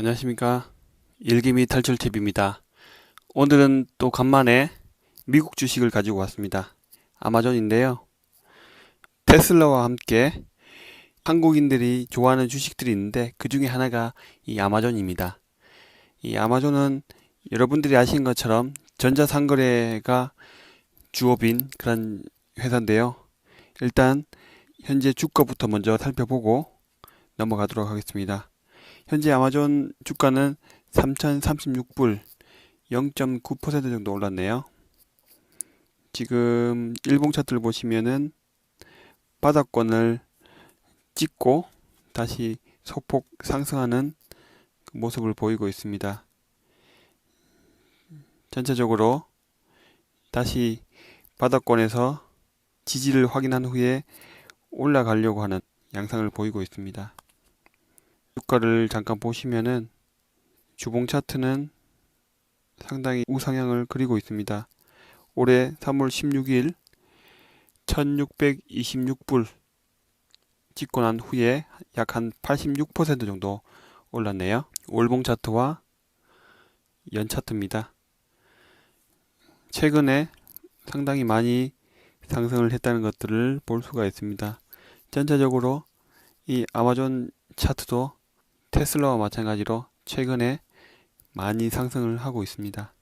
안녕하십니까. 일기미 탈출팁입니다. 오늘은 또 간만에 미국 주식을 가지고 왔습니다. 아마존인데요. 테슬라와 함께 한국인들이 좋아하는 주식들이 있는데 그 중에 하나가 이 아마존입니다. 이 아마존은 여러분들이 아시는 것처럼 전자상거래가 주업인 그런 회사인데요. 일단 현재 주가부터 먼저 살펴보고 넘어가도록 하겠습니다. 현재 아마존 주가는 3036불 0.9% 정도 올랐네요. 지금 일봉 차트를 보시면은 바닥권을 찍고 다시 소폭 상승하는 그 모습을 보이고 있습니다. 전체적으로 다시 바닥권에서 지지를 확인한 후에 올라가려고 하는 양상을 보이고 있습니다. 주가를 잠깐 보시면은 주봉 차트는 상당히 우상향을 그리고 있습니다. 올해 3월 16일 1626불 찍고 난 후에 약 한 86% 정도 올랐네요. 월봉 차트와 연 차트입니다. 최근에 상당히 많이 상승을 했다는 것들을 볼 수가 있습니다. 전체적으로 이 아마존 차트도 테슬라와 마찬가지로 최근에 많이 상승을 하고 있습니다.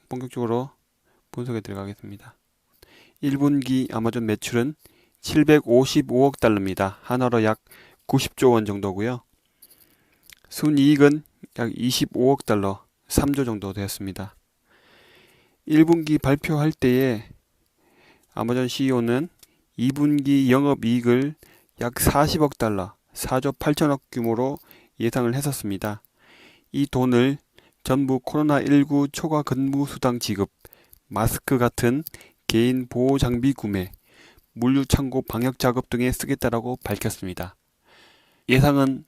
본격적으로 분석에 들어가겠습니다. 1분기 아마존 매출은 755억 달러입니다. 한화로 약 90조 원 정도고요. 순이익은 약 25억 달러, 3조 정도 되었습니다. 1분기 발표할 때에 아마존 CEO는 2분기 영업이익을 약 40억 달러, 4조 8천억 규모로 예상을 했었습니다. 이 돈을 전부 코로나19 초과 근무 수당 지급, 마스크 같은 개인 보호 장비 구매, 물류 창고 방역 작업 등에 쓰겠다라고 밝혔습니다. 예상은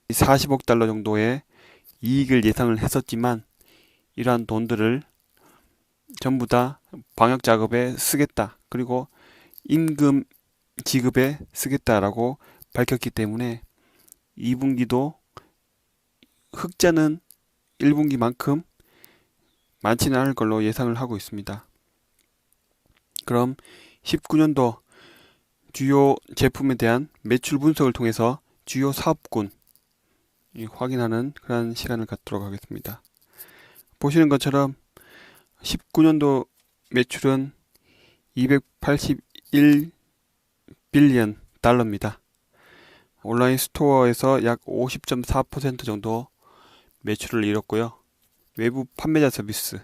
40억 달러 정도의 이익을 예상을 했었지만 이러한 돈들을 전부 다 방역 작업에 쓰겠다. 그리고 임금 지급에 쓰겠다라고 밝혔기 때문에 2분기도 흑자는 1분기만큼 많지는 않을 걸로 예상을 하고 있습니다. 그럼 19년도 주요 제품에 대한 매출 분석을 통해서 주요 사업군 확인하는 그런 시간을 갖도록 하겠습니다. 보시는 것처럼 19년도 매출은 281 빌리언 달러입니다. 온라인 스토어에서 약 50.4% 정도 매출을 이뤘고요. 외부 판매자 서비스,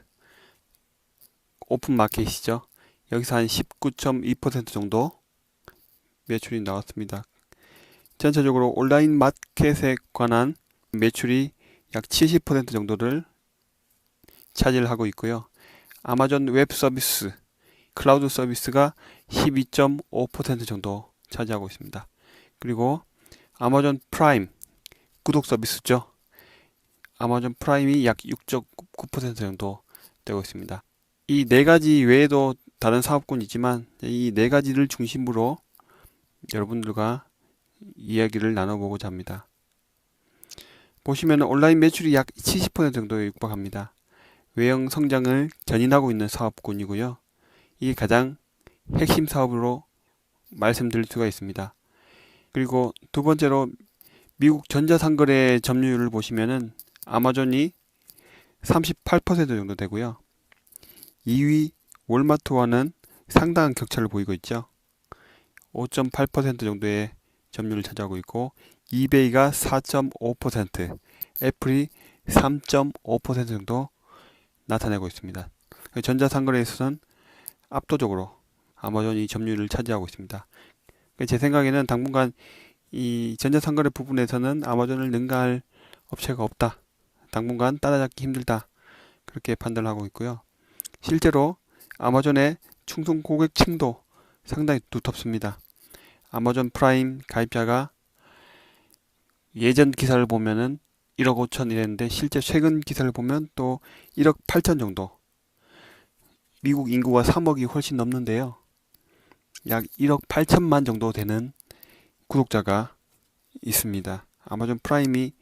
오픈 마켓이죠. 여기서 한 19.2% 정도 매출이 나왔습니다. 전체적으로 온라인 마켓에 관한 매출이 약 70% 정도를 차지하고 있고요. 아마존 웹 서비스, 클라우드 서비스가 12.5% 정도 차지하고 있습니다. 그리고 아마존 프라임 구독 서비스죠. 아마존 프라임이 약 6.9% 정도 되고 있습니다. 이 네 가지 외에도 다른 사업군이지만 이 네 가지를 중심으로 여러분들과 이야기를 나눠보고자 합니다. 보시면 온라인 매출이 약 70% 정도에 육박합니다. 외형 성장을 견인하고 있는 사업군이고요. 이게 가장 핵심 사업으로 말씀드릴 수가 있습니다. 그리고 두 번째로 미국 전자상거래 점유율을 보시면은 아마존이 38% 정도 되고요. 2위 월마트와는 상당한 격차를 보이고 있죠. 5.8% 정도의 점유율을 차지하고 있고 이베이가 4.5%, 애플이 3.5% 정도 나타내고 있습니다. 전자상거래에서는 압도적으로 아마존이 점유율을 차지하고 있습니다. 제 생각에는 당분간 이 전자상거래 부분에서는 아마존을 능가할 업체가 없다. 당분간 따라잡기 힘들다. 그렇게 판단을 하고 있고요. 실제로 아마존의 충성 고객층도 상당히 두텁습니다. 아마존 프라임 가입자가 예전 기사를 보면은 1억 5천 이랬는데 실제 최근 기사를 보면 또 1억 8천 정도. 미국 인구가 3억이 훨씬 넘는데요. 약 1억 8천만 정도 되는 구독자가 있습니다. 아마존 프라임이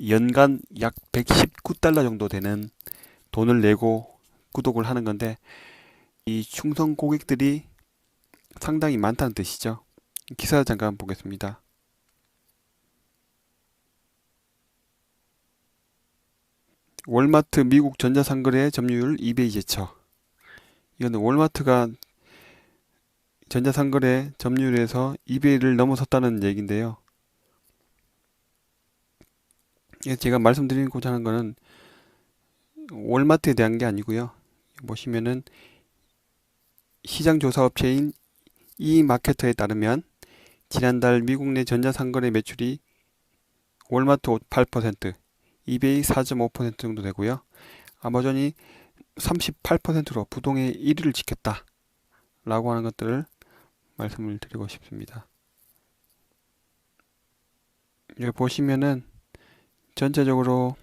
연간 약 119달러 정도 되는 돈을 내고 구독을 하는 건데, 이 충성 고객들이 상당히 많다는 뜻이죠. 기사 잠깐 보겠습니다. 월마트 미국 전자상거래 점유율 이베이 제쳐. 이거는 월마트가 전자상거래 점유율에서 이베이를 넘어섰다는 얘기인데요. 제가 말씀드리고자 하는 거는 월마트에 대한 게 아니고요. 보시면은 시장조사업체인 이마케터에 따르면 지난달 미국 내 전자상거래 매출이 월마트 8%, 이베이 4.5% 정도 되고요. 아마존이 38%로 부동의 1위를 지켰다 라고 하는 것들을 말씀을 드리고 싶습니다. 여기 보시면은 전체적으로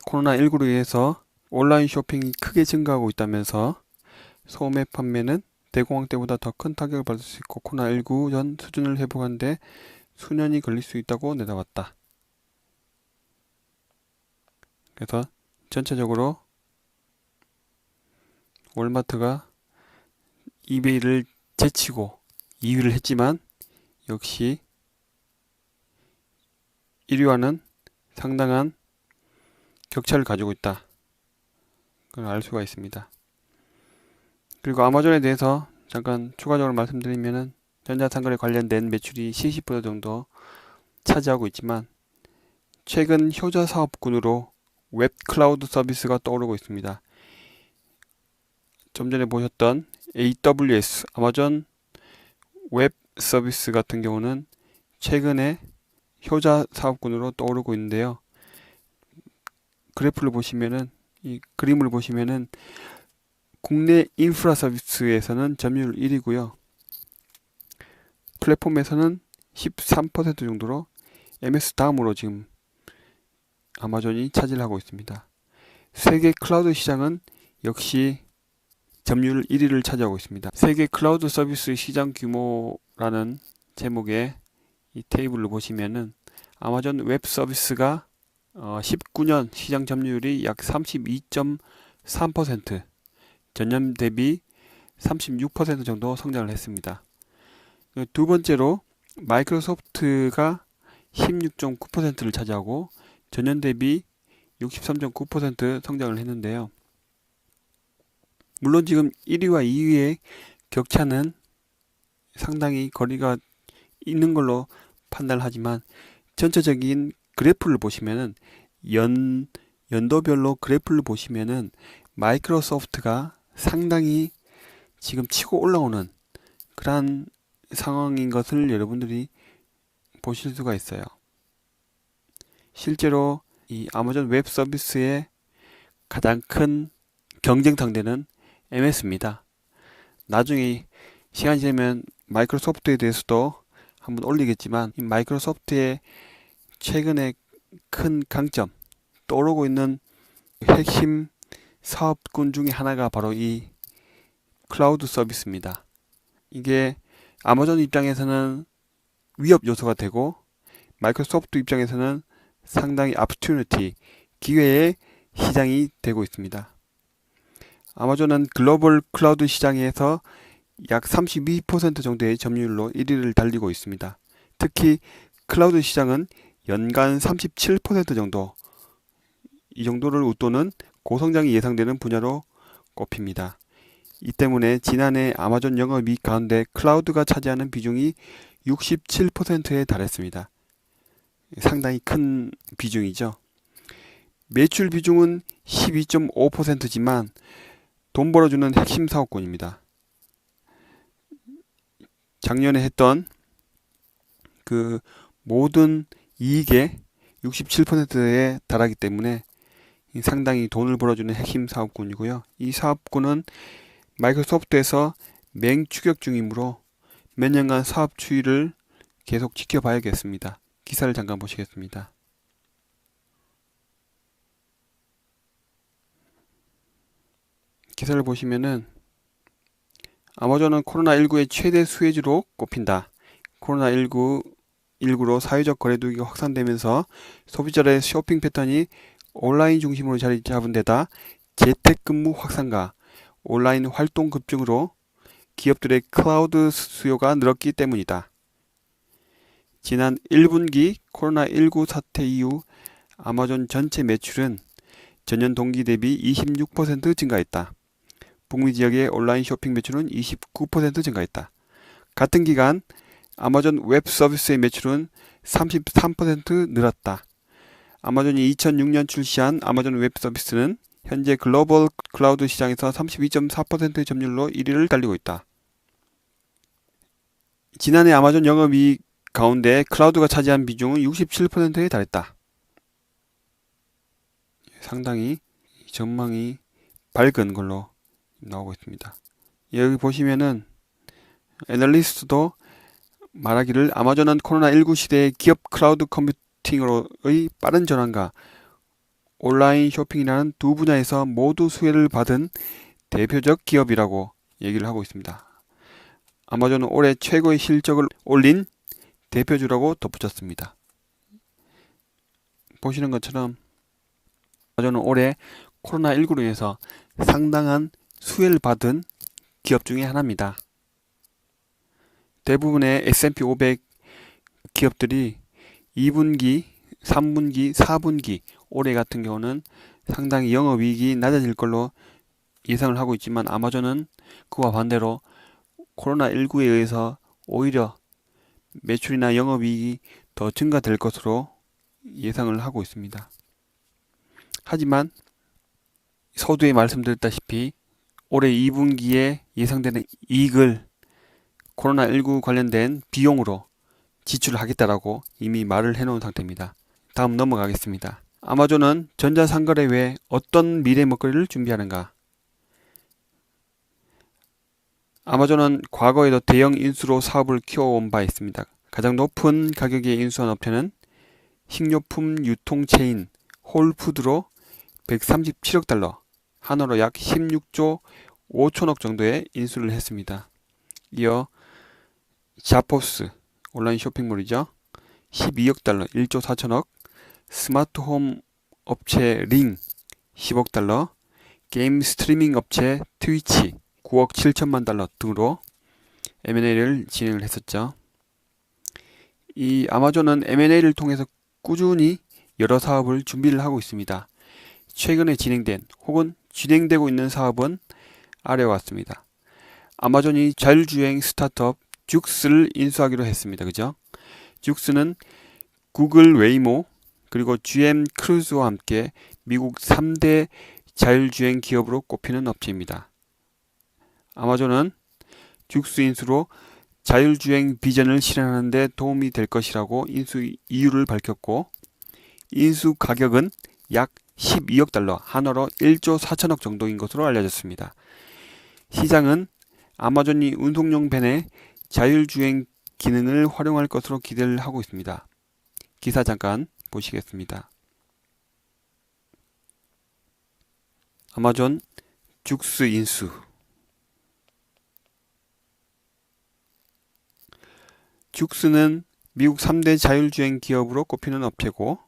코로나19로 인해서 온라인 쇼핑이 크게 증가하고 있다면서 소매 판매는 대공황 때보다 더 큰 타격을 받을 수 있고 코로나19 전 수준을 회복하는데 수년이 걸릴 수 있다고 내다봤다. 그래서 전체적으로 월마트가 이베이를 제치고 2위를 했지만 역시 1위와는 상당한 격차를 가지고 있다. 그걸 알 수가 있습니다. 그리고 아마존에 대해서 잠깐 추가적으로 말씀드리면은 전자상거래 관련된 매출이 70% 정도 차지하고 있지만 최근 효자 사업군으로 웹 클라우드 서비스가 떠오르고 있습니다. 좀 전에 보셨던 AWS, 아마존 웹 서비스 같은 경우는 최근에 효자 사업군으로 떠오르고 있는데요. 그래프를 보시면은, 이 그림을 보시면은 국내 인프라 서비스에서는 점유율 1위고요. 플랫폼에서는 13% 정도로 MS 다음으로 지금 아마존이 차지하고 있습니다. 세계 클라우드 시장은 역시 점유율 1위를 차지하고 있습니다. 세계 클라우드 서비스 시장 규모라는 제목의 이 테이블을 보시면은 아마존 웹 서비스가 19년 시장 점유율이 약 32.3%, 전년 대비 36% 정도 성장을 했습니다. 두 번째로 마이크로소프트가 16.9%를 차지하고 전년 대비 63.9% 성장을 했는데요. 물론 지금 1위와 2위의 격차는 상당히 거리가 있는 걸로 판단하지만 전체적인 그래프를 보시면은 연도별로 그래프를 보시면은 마이크로소프트가 상당히 지금 치고 올라오는 그러한 상황인 것을 여러분들이 보실 수가 있어요. 실제로 이 아마존 웹 서비스의 가장 큰 경쟁 상대는 MS입니다. 나중에 시간이 되면 마이크로소프트에 대해서도 한번 올리겠지만 이 마이크로소프트의 최근에 큰 강점, 떠오르고 있는 핵심 사업군 중에 하나가 바로 이 클라우드 서비스입니다. 이게 아마존 입장에서는 위협 요소가 되고 마이크로소프트 입장에서는 상당히 opportunity, 기회의 시장이 되고 있습니다. 아마존은 글로벌 클라우드 시장에서 약 32% 정도의 점유율로 1위를 달리고 있습니다. 특히 클라우드 시장은 연간 37% 정도, 이 정도를 웃도는 고성장이 예상되는 분야로 꼽힙니다. 이 때문에 지난해 아마존 영업이익 가운데 클라우드가 차지하는 비중이 67%에 달했습니다. 상당히 큰 비중이죠. 매출 비중은 12.5%지만 돈 벌어주는 핵심 사업군입니다. 작년에 했던 그 모든 이익의 67%에 달하기 때문에 상당히 돈을 벌어주는 핵심 사업군이고요. 이 사업군은 마이크로소프트에서 맹추격 중이므로 몇 년간 사업 추이를 계속 지켜봐야겠습니다. 기사를 잠깐 보시겠습니다. 기사를 보시면은 아마존은 코로나19의 최대 수혜주로 꼽힌다. 코로나19 코로나19로 사회적 거리두기가 확산되면서 소비자의 쇼핑 패턴이 온라인 중심으로 자리 잡은 데다 재택근무 확산과 온라인 활동 급증으로 기업들의 클라우드 수요가 늘었기 때문이다. 지난 1분기 코로나19 사태 이후 아마존 전체 매출은 전년 동기 대비 26% 증가했다. 북미 지역의 온라인 쇼핑 매출은 29% 증가했다. 같은 기간 아마존 웹 서비스의 매출은 33% 늘었다. 아마존이 2006년 출시한 아마존 웹 서비스는 현재 글로벌 클라우드 시장에서 32.4%의 점유율로 1위를 달리고 있다. 지난해 아마존 영업이익 가운데 클라우드가 차지한 비중은 67%에 달했다. 상당히 전망이 밝은 걸로 나오고 있습니다. 여기 보시면은 애널리스트도 말하기를 아마존은 코로나19 시대의 기업 클라우드 컴퓨팅으로의 빠른 전환과 온라인 쇼핑이라는 두 분야에서 모두 수혜를 받은 대표적 기업이라고 얘기를 하고 있습니다. 아마존은 올해 최고의 실적을 올린 대표주라고 덧붙였습니다. 보시는 것처럼 아마존은 올해 코로나19로 인해서 상당한 수혜를 받은 기업 중에 하나입니다. 대부분의 S&P 500 기업들이 2분기, 3분기, 4분기 올해 같은 경우는 상당히 영업이익이 낮아질 걸로 예상을 하고 있지만 아마존은 그와 반대로 코로나19에 의해서 오히려 매출이나 영업이익이 더 증가될 것으로 예상을 하고 있습니다. 하지만 서두에 말씀드렸다시피 올해 2분기에 예상되는 이익을 코로나19 관련된 비용으로 지출하겠다라고 이미 말을 해놓은 상태입니다. 다음 넘어가겠습니다. 아마존은 전자상거래 외에 어떤 미래 먹거리를 준비하는가? 아마존은 과거에도 대형 인수로 사업을 키워온 바 있습니다. 가장 높은 가격에 인수한 업체는 식료품 유통체인 홀푸드로 137억 달러, 한화로 약 16조 5천억 정도의 인수를 했습니다. 이어 자포스, 온라인 쇼핑몰이죠. 12억 달러, 1조 4천억, 스마트홈 업체 링, 10억 달러, 게임 스트리밍 업체 트위치, 9억 7천만 달러 등으로 M&A를 진행을 했었죠. 이 아마존은 M&A를 통해서 꾸준히 여러 사업을 준비를 하고 있습니다. 최근에 진행된 혹은 진행되고 있는 사업은 아래와 같습니다. 아마존이 자율주행 스타트업 죽스를 인수하기로 했습니다. 그죠? 죽스는 구글 웨이모 그리고 GM 크루즈와 함께 미국 3대 자율주행 기업으로 꼽히는 업체입니다. 아마존은 죽스 인수로 자율주행 비전을 실현하는 데 도움이 될 것이라고 인수 이유를 밝혔고 인수 가격은 약 12억 달러, 한화로 1조 4천억 정도인 것으로 알려졌습니다. 시장은 아마존이 운송용 밴에 자율주행 기능을 활용할 것으로 기대를 하고 있습니다. 기사 잠깐 보시겠습니다. 아마존 죽스 인수. 죽스는 미국 3대 자율주행 기업으로 꼽히는 업체고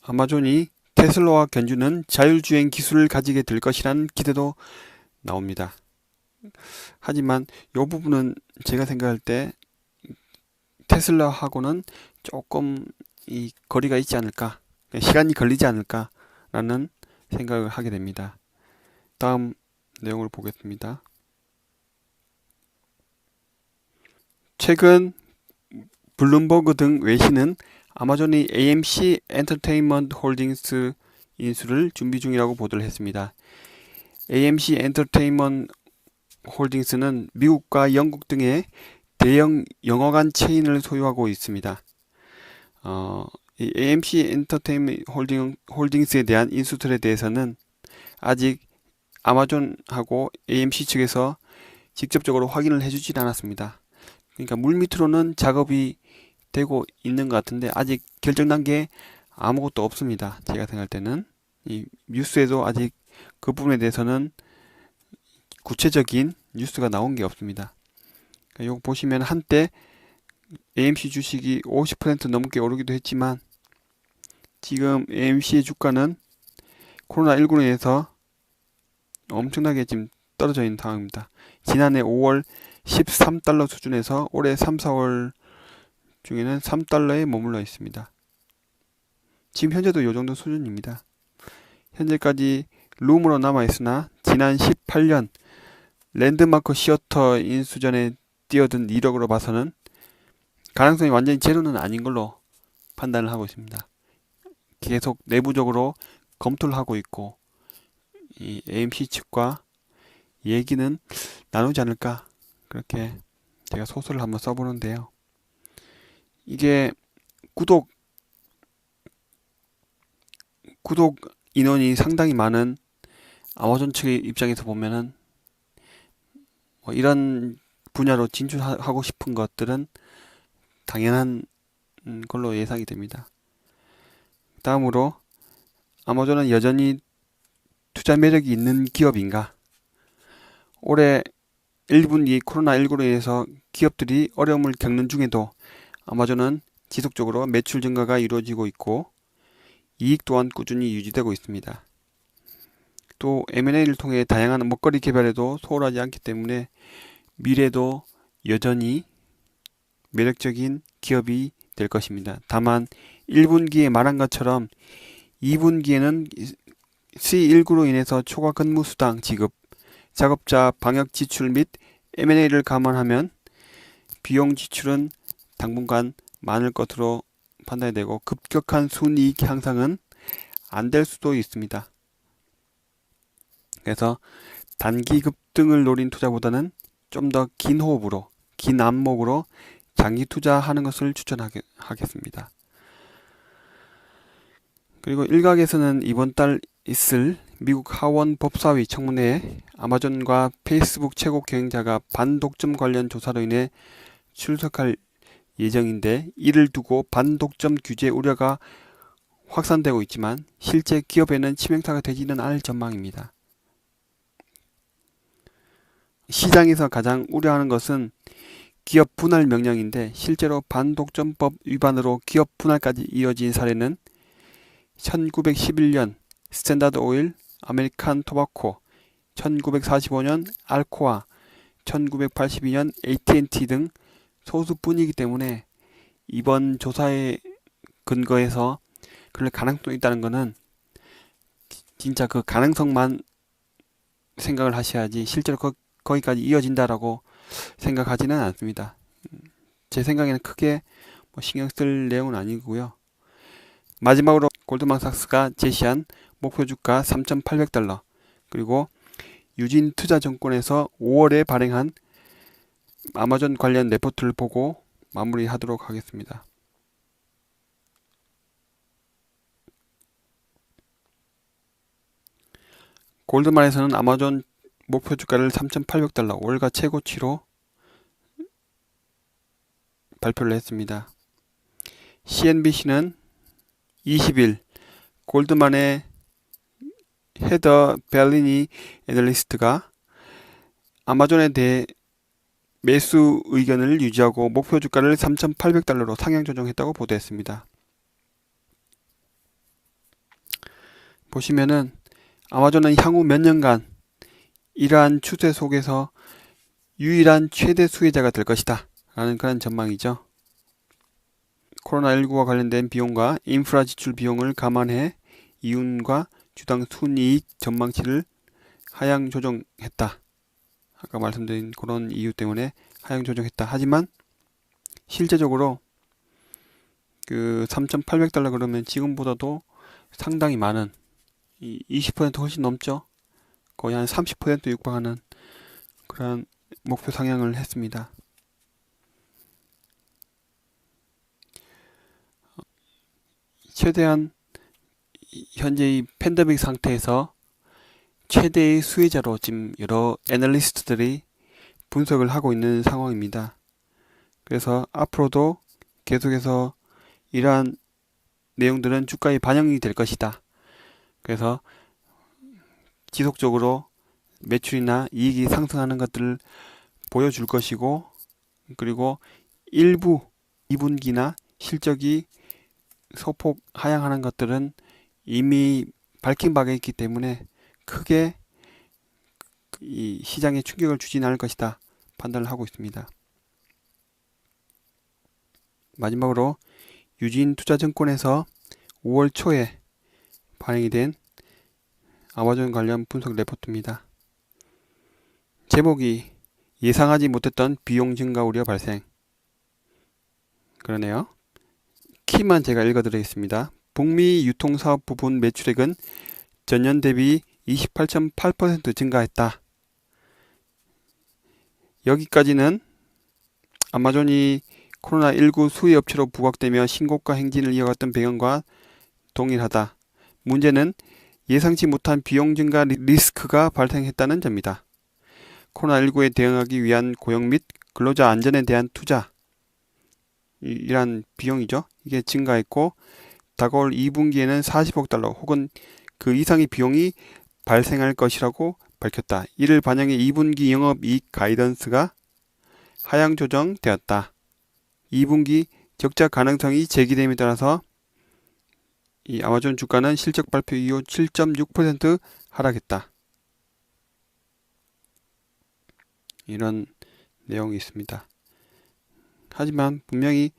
아마존이 테슬라와 견주는 자율주행 기술을 가지게 될 것이라는 기대도 나옵니다. 하지만 이 부분은 제가 생각할 때 테슬라하고는 조금 이 거리가 있지 않을까, 시간이 걸리지 않을까라는 생각을 하게 됩니다. 다음 내용을 보겠습니다. 최근 블룸버그 등 외신은 아마존이 AMC 엔터테인먼트 홀딩스 인수를 준비 중이라고 보도를 했습니다. AMC 엔터테인먼트 홀딩스는 미국과 영국 등의 대형 영화관 체인을 소유하고 있습니다. 이 AMC 엔터테인먼트 홀딩스에 대한 인수틀에 대해서는 아직 아마존하고 AMC 측에서 직접적으로 확인을 해주지 않았습니다. 그러니까 물밑으로는 작업이 되고 있는 것 같은데 아직 결정 단계에 아무것도 없습니다. 제가 생각할 때는 이 뉴스에도 아직 그 부분에 대해서는 구체적인 뉴스가 나온 게 없습니다. 요거 보시면 한때 AMC 주식이 50% 넘게 오르기도 했지만 지금 AMC의 주가는 코로나19로 인해서 엄청나게 지금 떨어져 있는 상황입니다. 지난해 5월 13달러 수준에서 올해 3, 4월 중에는 3달러에 머물러 있습니다. 지금 현재도 이 정도 수준입니다. 현재까지 룸으로 남아있으나 지난 18년 랜드마크 시어터 인수전에 뛰어든 이력으로 봐서는 가능성이 완전히 제로는 아닌 걸로 판단을 하고 있습니다. 계속 내부적으로 검토를 하고 있고 이 AMC 측과 얘기는 나누지 않을까, 그렇게 제가 소설을 한번 써보는데요. 이게 구독 인원이 상당히 많은 아마존 측의 입장에서 보면은 뭐 이런 분야로 진출하고 싶은 것들은 당연한 걸로 예상이 됩니다. 다음으로 아마존은 여전히 투자 매력이 있는 기업인가? 올해 1분기 코로나19로 인해서 기업들이 어려움을 겪는 중에도 아마존은 지속적으로 매출 증가가 이루어지고 있고 이익 또한 꾸준히 유지되고 있습니다. 또 M&A를 통해 다양한 먹거리 개발에도 소홀하지 않기 때문에 미래도 여전히 매력적인 기업이 될 것입니다. 다만 1분기에 말한 것처럼 2분기에는 C19로 인해서 초과 근무 수당 지급, 작업자 방역 지출 및 M&A를 감안하면 비용 지출은 당분간 많을 것으로 판단이 되고 급격한 순이익 향상은 안 될 수도 있습니다. 그래서 단기 급등을 노린 투자보다는 좀 더 긴 호흡으로, 긴 안목으로 장기 투자하는 것을 추천하겠습니다. 그리고 일각에서는 이번 달 있을 미국 하원 법사위 청문회에 아마존과 페이스북 최고 경영자가 반독점 관련 조사로 인해 출석할 예정인데, 이를 두고 반독점 규제 우려가 확산되고 있지만 실제 기업에는 치명타가 되지는 않을 전망입니다. 시장에서 가장 우려하는 것은 기업 분할 명령인데, 실제로 반독점법 위반으로 기업 분할까지 이어진 사례는 1911년 스탠다드 오일, 아메리칸 토바코, 1945년 알코아, 1982년 AT&T 등 소수뿐이기 때문에 이번 조사에 근거해서 그럴 가능성이 있다는 것은 진짜 그 가능성만 생각을 하셔야지 실제로 거기까지 이어진다라고 생각하지는 않습니다. 제 생각에는 크게 뭐 신경 쓸 내용은 아니고요. 마지막으로 골드만삭스가 제시한 목표 주가 3,800달러, 그리고 유진투자증권에서 5월에 발행한 아마존 관련 레포트를 보고 마무리하도록 하겠습니다. 골드만에서는 아마존 목표 주가를 3,800달러 월가 최고치로 발표를 했습니다. CNBC는 20일 골드만의 헤더 벨리니 애널리스트가 아마존에 대해 매수 의견을 유지하고 목표 주가를 3,800달러로 상향 조정했다고 보도했습니다. 보시면은 아마존은 향후 몇 년간 이러한 추세 속에서 유일한 최대 수혜자가 될 것이다 라는 그런 전망이죠. 코로나19와 관련된 비용과 인프라 지출 비용을 감안해 이윤과 주당 순이익 전망치를 하향 조정했다. 아까 말씀드린 그런 이유 때문에 하향 조정했다. 하지만 실제적으로 그 3,800달러 그러면 지금보다도 상당히 많은 20% 훨씬 넘죠. 거의 한 30% 육박하는 그런 목표 상향을 했습니다. 최대한 현재 이 팬데믹 상태에서 최대의 수혜자로 지금 여러 애널리스트들이 분석을 하고 있는 상황입니다. 그래서 앞으로도 계속해서 이러한 내용들은 주가에 반영이 될 것이다. 그래서 지속적으로 매출이나 이익이 상승하는 것들을 보여줄 것이고, 그리고 일부 2분기나 실적이 소폭 하향하는 것들은 이미 밝힌 바가 있기 때문에 크게 이 시장에 충격을 주진 않을 것이다 판단을 하고 있습니다. 마지막으로 유진투자증권에서 5월 초에 발행이 된 아마존 관련 분석 레포트입니다. 제목이 예상하지 못했던 비용 증가 우려 발생. 그러네요. 키만 제가 읽어드리겠습니다. 북미 유통사업 부분 매출액은 전년 대비 28.8% 증가했다. 여기까지는 아마존이 코로나19 수혜 업체로 부각되며 신고가 행진을 이어갔던 배경과 동일하다. 문제는 예상치 못한 비용 증가 리스크가 발생했다는 점이다. 코로나19에 대응하기 위한 고용 및 근로자 안전에 대한 투자, 이란 비용이죠. 이게 증가했고 다가올 2분기에는 40억 달러 혹은 그 이상의 비용이 발생할 것이라고 밝혔다. 이를 반영해 2분기 영업이익 가이던스가 하향 조정되었다. 2분기 적자 가능성이 제기됨에 따라서 이 아마존 주가는 실적 발표 이후 7.6% 하락했다. 이런 내용이 있습니다. 하지만 분명히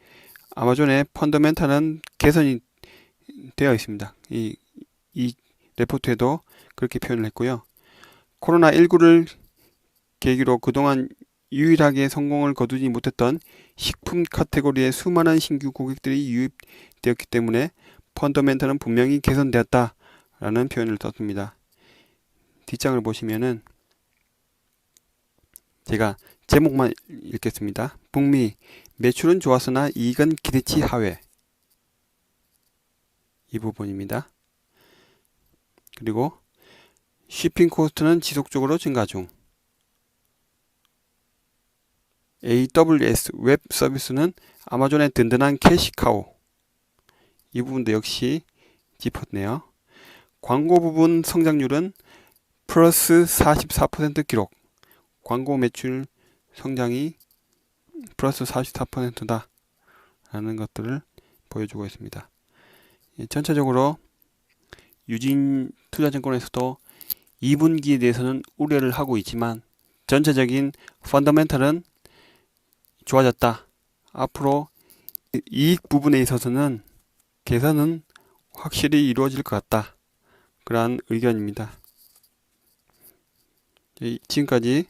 아마존의 펀더멘탈은 개선이 되어 있습니다. 이 레포트에도 그렇게 표현을 했고요. 코로나19를 계기로 그동안 유일하게 성공을 거두지 못했던 식품 카테고리에 수많은 신규 고객들이 유입되었기 때문에 펀더멘탈은 분명히 개선되었다라는 표현을 썼습니다. 뒷장을 보시면은 제가 제목만 읽겠습니다. 북미 매출은 좋았으나 이익은 기대치 하회. 이 부분입니다. 그리고 shipping 코스트는 지속적으로 증가 중. AWS 웹 서비스는 아마존의 든든한 캐시카우. 이 부분도 역시 짚었네요. 광고 부분 성장률은 플러스 44% 기록. 광고 매출 성장이 플러스 44%다 라는 것들을 보여주고 있습니다. 전체적으로 유진투자증권에서도 2분기에 대해서는 우려를 하고 있지만 전체적인 펀더멘탈은 좋아졌다. 앞으로 이익 부분에 있어서는 개선은 확실히 이루어질 것 같다. 그러한 의견입니다. 지금까지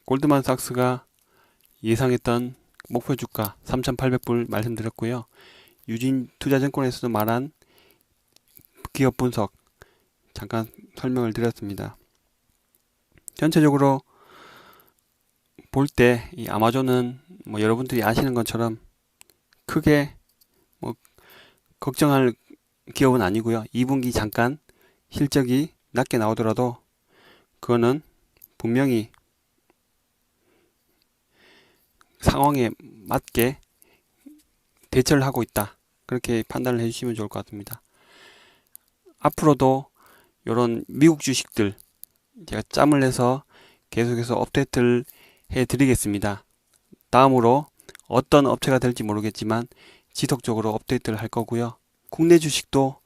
골드만삭스가 예상했던 목표 주가 3,800불 말씀드렸고요. 유진투자증권에서도 말한 기업 분석 잠깐 설명을 드렸습니다. 전체적으로 볼 때 이 아마존은 여러분들이 아시는 것처럼 크게 걱정할 기업은 아니고요. 2분기 잠깐 실적이 낮게 나오더라도 그거는 분명히 상황에 맞게 대처를 하고 있다. 그렇게 판단을 해주시면 좋을 것 같습니다. 앞으로도 이런 미국 주식들 제가 짬을 내서 계속해서 업데이트를 해드리겠습니다. 다음으로 어떤 업체가 될지 모르겠지만 지속적으로 업데이트를 할 거고요. 국내 주식도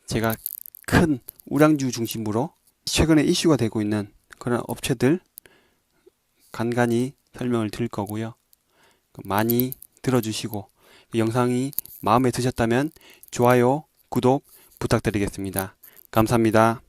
제가 큰 우량주 중심으로 최근에 이슈가 되고 있는 그런 업체들 간간히 설명을 드릴 거고요. 많이 들어주시고 영상이 마음에 드셨다면 좋아요, 구독 부탁드리겠습니다. 감사합니다.